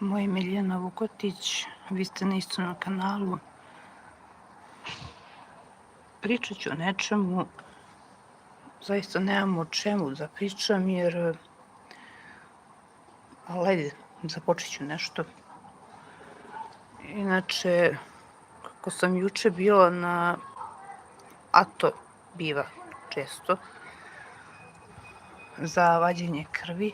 Moje ime je Ljiljana Vukotić, vi ste na Istinom kanalu. Pričat ću o nečemu, zaista nemam o čemu da pričam jer, ali ajde, započet ću nešto. Inače, kako sam juče bila na, a to biva često, za vađenje krvi,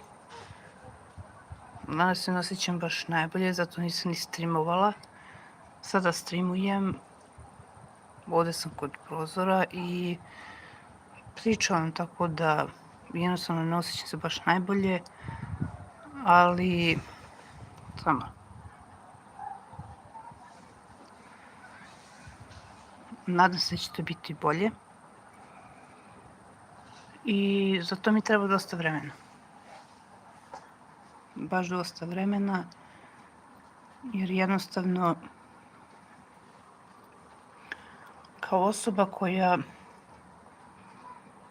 danas se ne osjećam baš najbolje, zato nisam ni streamovala. Sada streamujem, ovde sam kod prozora i pričam, tako da jednostavno ne osjećam se baš najbolje, ali samo. Nadam se da će to biti bolje i za to mi treba dosta vremena. Baš dosta vremena, jer jednostavno kao osoba koja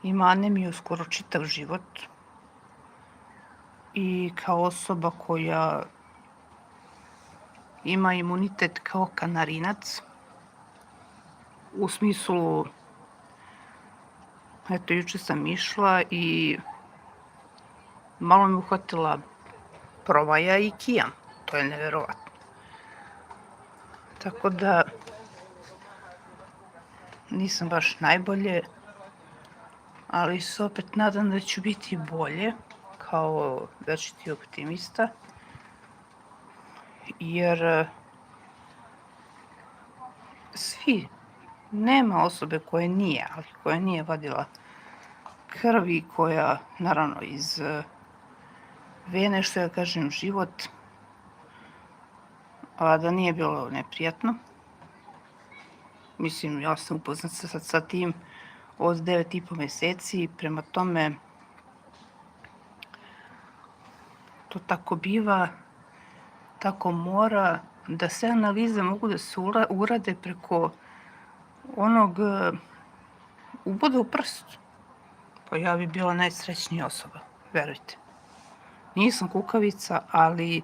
ima anemiju skoro čitav život i kao osoba koja ima imunitet kao kanarinac, u smislu, eto, juče sam išla i malo me uhvatila provaja i kijam. To je neverovatno. Tako da nisam baš najbolje, ali se opet nadam da ću biti bolje kao večiti optimista, jer svi, nema osobe koja nije, ali koja nije vadila krv i koja, naravno, iz vene, što ja kažem, život, a da nije bilo neprijatno. Mislim, ja sam upoznata sa tim od 9,5 meseci, prema tome to tako biva, tako mora, da sve analize mogu da se urade preko onog uboda u prst. Pa ja bi bila najsrećnija osoba, verujte. Nisam kukavica, ali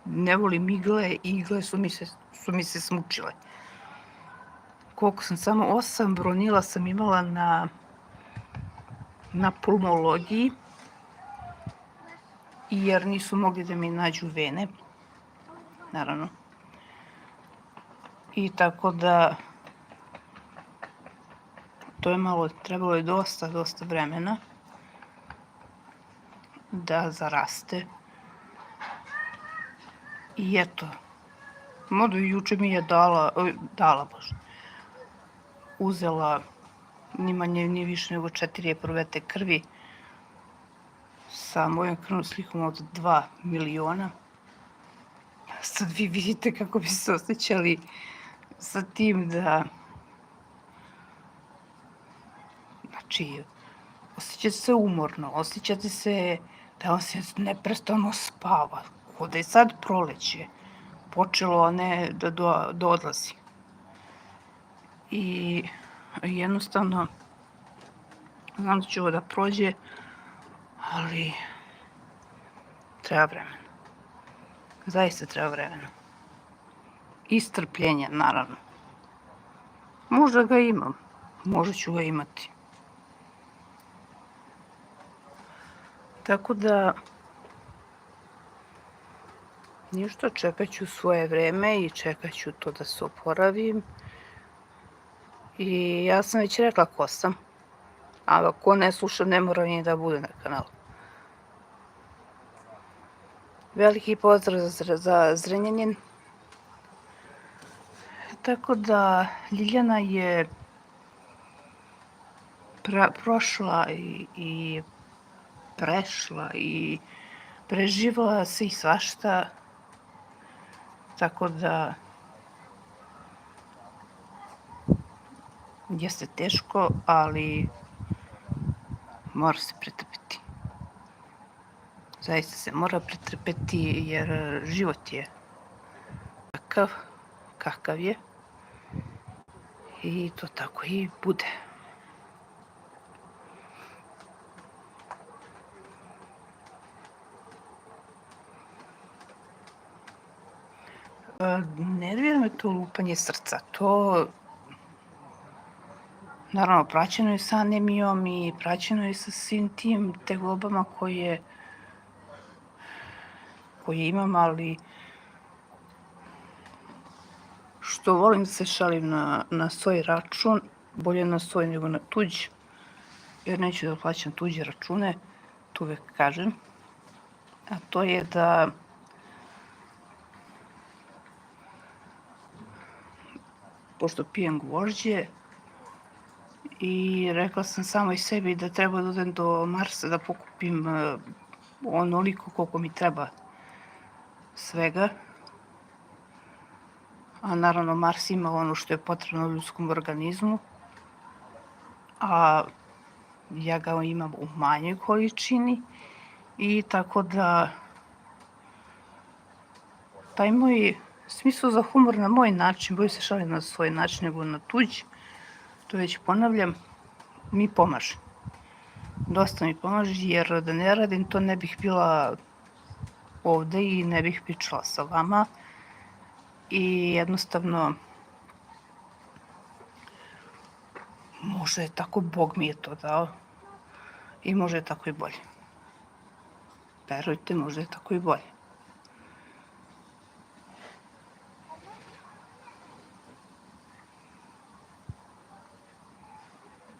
ne volim igle su mi se smučile. Koliko sam samo 8 bronila sam imala na pulmologiji, jer nisu mogli da mi nađu vene, naravno. I tako da to je malo, trebalo je dosta vremena da zaraste. I eto, modu juče mi je uzela ni manje ni više nego 4 epruvete krvi sa mojom krvnom slikom od 2 miliona. Sad vi vidite kako bi se osjećali sa tim da, znači, osjećate se umorno, osjećate se da vam se neprestano spava, kao da je sad proleće počelo, a ne da odlazi. I jednostavno, znam da će ovo da prođe, ali treba vremena. Zaista treba vremena. I strpljenja, naravno. Možda ga imam, možda ću ga imati. Tako da, ništa, čekat ću svoje vreme i čekat ću to da se oporavim. I ja sam već rekla ko sam, a ko ne sluša ne mora ni da bude na kanalu. Veliki pozdrav za Zrenjanin. Tako da Ljiljana je prošla i prešla i preživela se i svašta, tako da jeste teško, ali mora se pretrpeti. Zaista se mora pretrpeti, jer život je takav kakav je i to tako i bude. Nervira me to lupanje srca. To naravno praćeno je sa anemijom i praćeno je sa svim tim tegobama koje imam, ali što volim da se šalim na svoj račun, bolje na svoj nego na tuđ, jer neću da plaćam tuđe račune, to uvek kažem, a to je da pošto pijem gvožđe i rekla sam samoj sebi da treba da odem do Marsa da pokupim onoliko koliko mi treba svega, a naravno Mars ima ono što je potrebno ljudskom organizmu, a ja ga imam u manjoj količini i tako da taj moj smisao za humor na moj način, bolje se šalim na svoj način nego na tuđ, to već ponavljam, mi pomaže. Dosta mi pomaže, jer da ne radim to ne bih bila ovde i ne bih pričala sa vama i jednostavno može je tako, Bog mi je to dao i može je tako i bolje. Verujte, može je tako i bolje.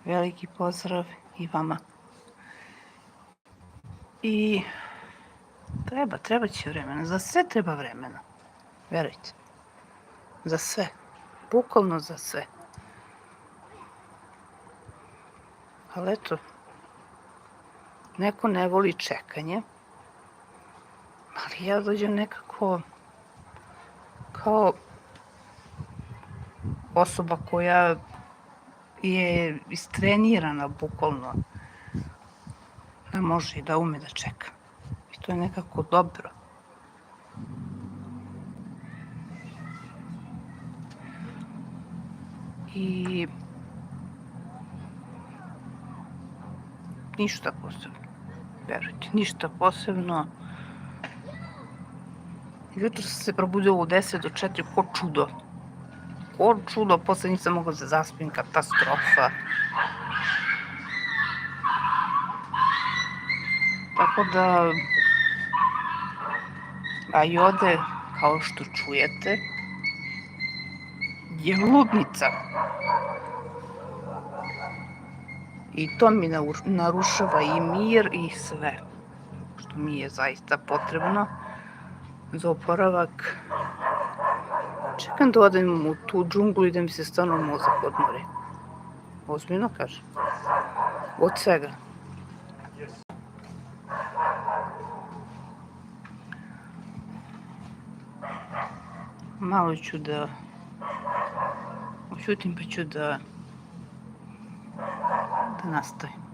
Veliki pozdrav i vama. I treba će vremena, za sve treba vremena, verujte. Za sve, bukvalno za sve. Ali eto, neko ne voli čekanje, ali ja dođem nekako kao osoba koja je istrenirana bukvalno da može i da ume da čeka. I to je nekako dobro. I ništa posebno, verujte, ništa posebno. Jutro sam se probudila u 10 do 4, ko čudo. Ko čudo, posle nisam mogla da zaspim, katastrofa. Tako da, a i ovde, kao što čujete, je ludnica. I to mi narušava i mir i sve, što mi je zaista potrebno za oporavak. Čekam da odem u tu džunglu i da mi se stvarno mozak odmori. Ozbiljno kažem. Od svega. Malo ću da oćutim pa ću da nastavim.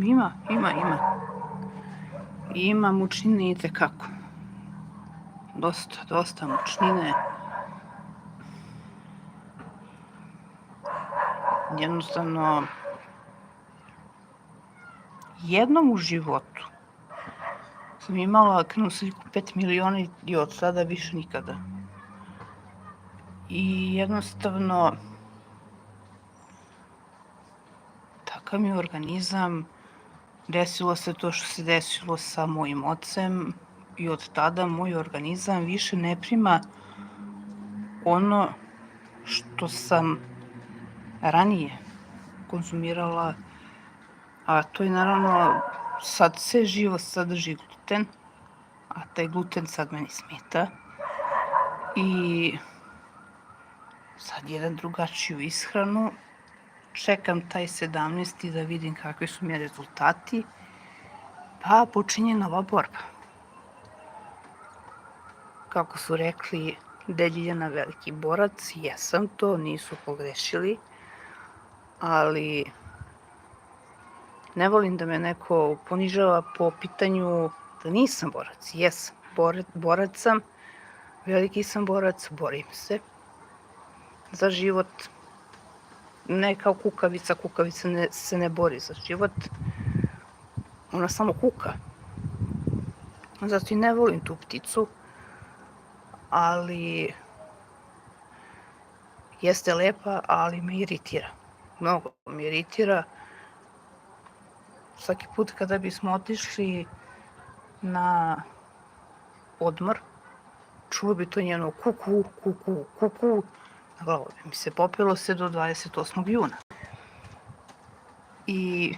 Ima. Ima mučnine itekako. Dosta mučnine. Jednostavno, jednom u životu sam imala krvnu sliku 5 miliona i od sada više nikada. I jednostavno, takav mi je organizam, desilo se to što se desilo sa mojim ocem i od tada moj organizam više ne prima ono što sam ranije konzumirala, a to je naravno sad sve živo sadrži gluten, a taj gluten sad meni smeta i sad jedan drugačiju ishranu. Čekam taj 17. da vidim kakvi su mi rezultati, Pa počinje nova borba. Kako su rekli, Ljiljana veliki borac, jesam to, nisu pogrešili, ali ne volim da me neko ponižava po pitanju da nisam borac. Jesam, borac sam, veliki sam borac, borim se za život. Ne kao kukavica, kukavica se ne bori za život, ona samo kuka. Zato i ne volim tu pticu, ali jeste lepa, ali me iritira. Mnogo me iritira. Svaki put kada bismo otišli na odmor, čuo bi to njeno kuku, kuku, kuku, na glavu bi mi se popelo se do 28. juna. I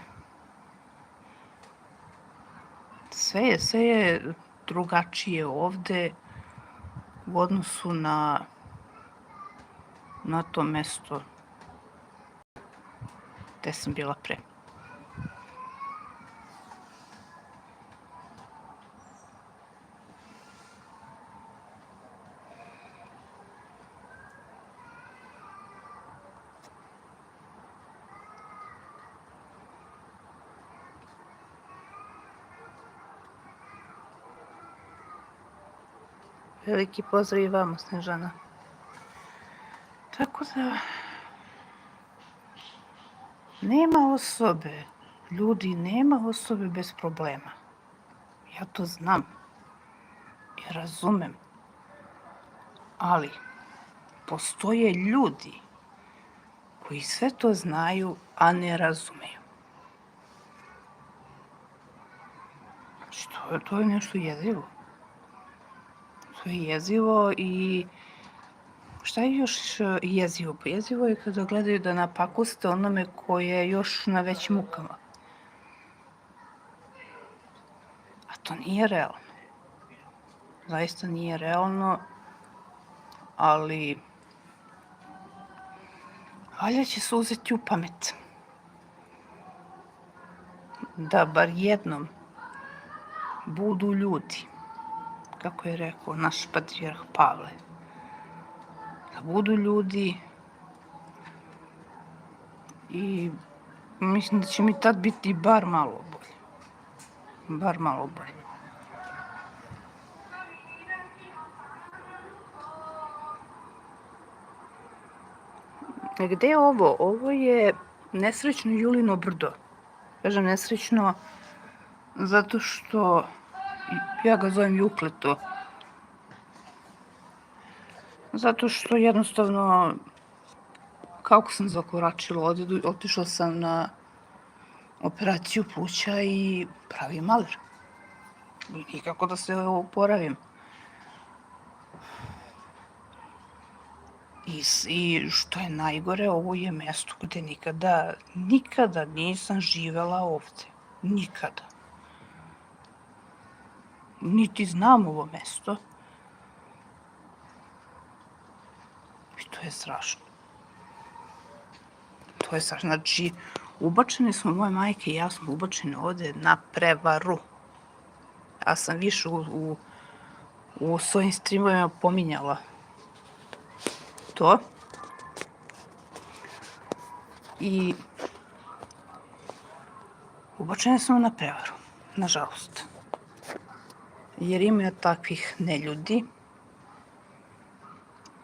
sve je drugačije ovde u odnosu na to mesto gde sam bila pre. Veliki pozdrav i vama, Snežana. Tako da, nema osobe, ljudi, nema osobe bez problema. Ja to znam i razumem. Ali, postoje ljudi koji sve to znaju, a ne razumeju. Znači, to je nešto jezivo. To je jezivo i šta je još jezivo? Pa jezivo je kada gledaju da napakoste onome koje je još na većim mukama. A to nije realno. Zaista nije realno, ali valjda će se uzeti u pamet da bar jednom budu ljudi, kako je rekao naš patrijarh Pavle, da budu ljudi i mislim da će mi tad biti bar malo bolje. Bar malo bolje. Gde je ovo? Ovo je nesrećno Julino brdo. Kažem nesrećno zato što ja ga zovem Jukleto. Zato što jednostavno kako sam zakoračila, otišla sam na operaciju pluća i pravim aler. Nikako da se oporavim. I što je najgore, ovo je mesto gde nikada nisam živela ovde. Nikada. Niti znam ovo mesto. I to je strašno. To je strašno. Znači, ubačeni smo, moja majka i ja smo ubačeni ovde na prevaru. Ja sam više u svojim streamovima pominjala to. I ubačeni smo na prevaru, nažalost. Jer ima takvih neljudi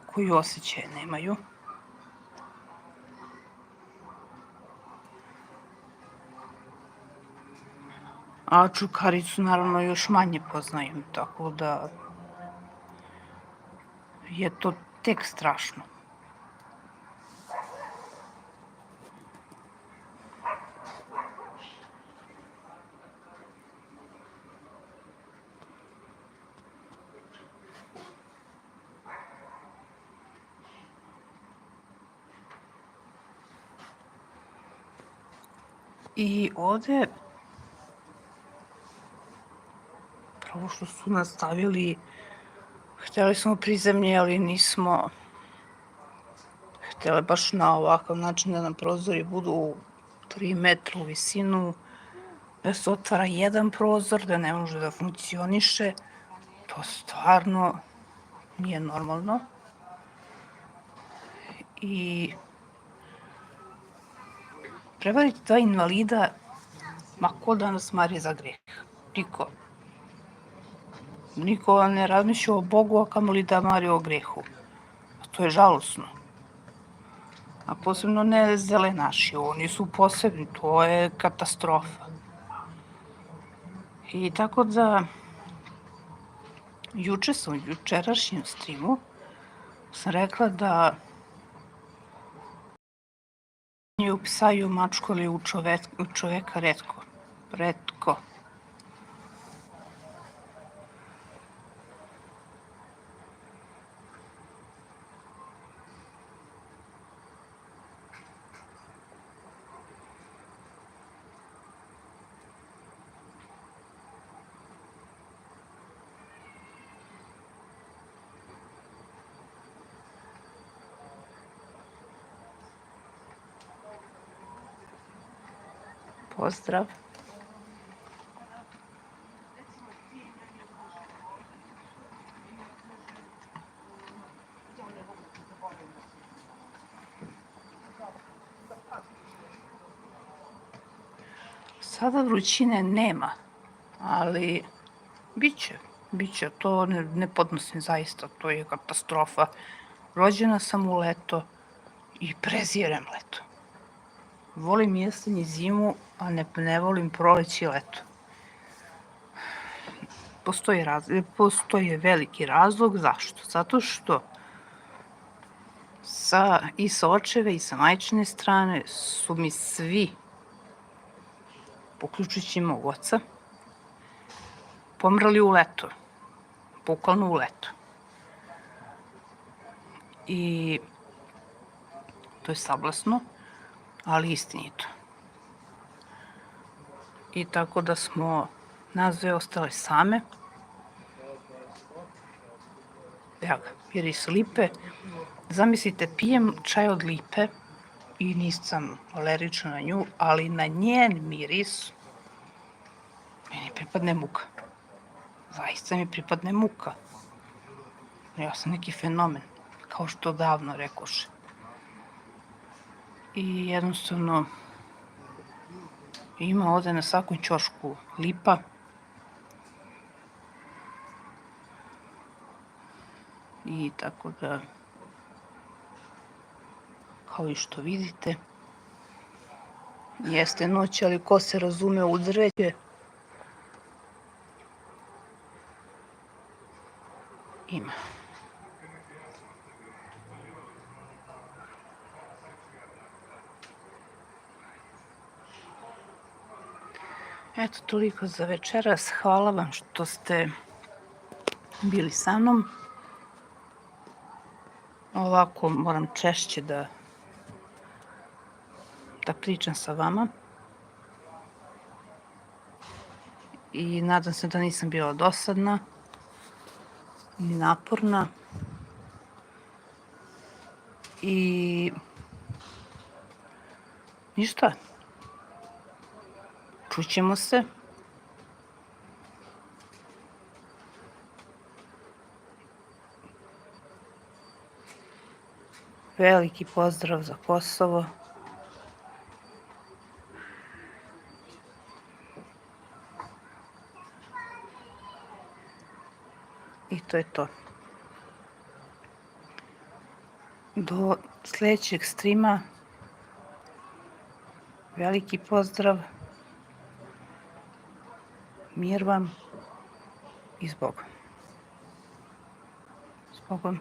koji osjećaje nemaju. A Čukaricu naravno još manje poznajem, tako da je to tek strašno. I ovde pravo što su nastavili, hteli smo prizemlje, ali nismo hteli baš na ovakav način da nam prozori budu 3 metra u visinu, da se otvara jedan prozor, da ne može da funkcioniše. To stvarno nije normalno. I prevariti dva invalida, ma ko danas mari za greh? Niko. Niko ne razmišlja o Bogu, a kamoli da mari o grehu. A to je žalosno. A posebno ne zelenaši, oni su posebni, to je katastrofa. I tako da, juče sam u jučerašnjem streamu sam rekla da je u psa i u mačku, ali u čoveka retko. Retko. Pozdrav. Sada vrućine nema, ali biće, to ne podnosim zaista, to je katastrofa. Rođena sam u leto i prezirem leto. Volim jesen i zimu, a ne volim proleće i leto. Postoji veliki razlog. Zašto? Zato što i sa očeve i sa majčine strane su mi svi, uključujući mog oca, pomrli u leto. Bukvalno u leto. I to je sablasno, ali istinito. I tako da smo nas dve ostale same. Evo ga, miris lipe. Zamislite, pijem čaj od lipe i nisam alergična na nju, ali na njen miris meni pripadne muka. Zaista mi pripadne muka. Ja sam neki fenomen, kao što davno rekoše. I jednostavno ima ovde na svakom ćošku lipa. I tako da, kao i što vidite, jeste noć, ali ko se razume u drveće, ima. Eto, toliko za večeras. Hvala vam što ste bili sa mnom. Ovako moram češće da pričam sa vama. I nadam se da nisam bila dosadna ni naporna. I ništa. Čućemo se. Veliki pozdrav za Kosovo. I to je to. Do sledećeg streama. Veliki pozdrav. Mir vam i s Bogom. S Bogom.